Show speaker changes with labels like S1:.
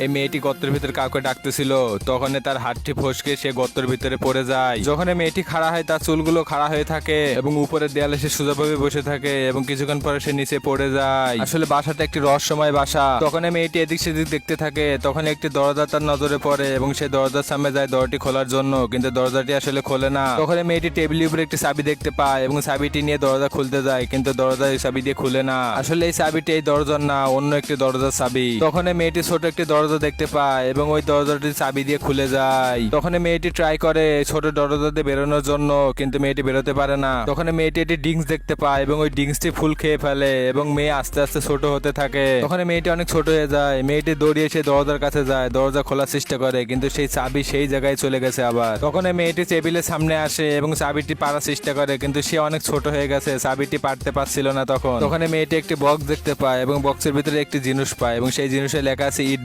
S1: এই মেয়েটি গর্তের ভিতরে কাউকে ডাকতেছিল, তখন তার হাতটি ফসকে সে গর্তের ভিতরে পড়ে যায়। যখন এই মেয়েটি খাড়া হয় তার চুলগুলো খাড়া হয়ে থাকে এবং উপরের দেয়ালে সে সোজাভাবে বসে থাকে এবং কিছুক্ষণ পরে সে নিচে পড়ে যায়। আসলে বাসাটা একটি রহস্যময় বাসা। তখন এই মেয়েটি এদিক সেদিক দেখতে থাকে, তখন একটি দরজা তার নজরে পড়ে এবং সে দরজার সামনে যায় দরজাটি খোলার জন্য, কিন্তু দরজাটি আসলে খোলে না। তখন এই মেয়েটি টেবিলের উপরে একটি চাবি দেখতে পায় এবং চাবিটি নিয়ে দরজা খুলতে যায়, কিন্তু দরজা এই চাবি দিয়ে খুলে না। আসলে এই চাবিটি এই দরজার না, অন্য একটি দরজার চাবি। তখন এই মেয়েটি ছোট একটি দরজা দেখতে পায় এবং ওই দরজাটি চাবি দিয়ে খুলে যায়। তখন এই মেয়েটি ট্রাই করে ছোট দরজা দিয়ে বেরোনোর জন্য, কিন্তু মেয়েটি বেরোতে পারে না। তখন এই মেয়েটি একটি ডিংস দেখতে পায় এবং ওই ডিংসটি ফুল খেয়ে ফেলে এবং মেয়ে আস্তে আস্তে ছোট হতে থাকে। তখন এই মেয়েটি অনেক ছোট হয়ে যায়। মেয়েটি দৌড়িয়ে সে দরজার কাছে যায়, দরজা খোলার চেষ্টা করে, কিন্তু সেই চাবি সেই জায়গায় চলে গেছে আবার। তখন এই মেয়েটি টেবিলের সামনে আসে এবং চাবিটি পাড়ার চেষ্টা করে, কিন্তু সে অনেক ছোট হয়ে গেছে, চাবিটি পারতে পারছিল না। তখন এই মেয়েটি একটি বক্স দেখতে পায় এবং বক্সের ভিতরে একটি জিনিস পায় এবং সেই জিনিসে লেখা আছে ইট।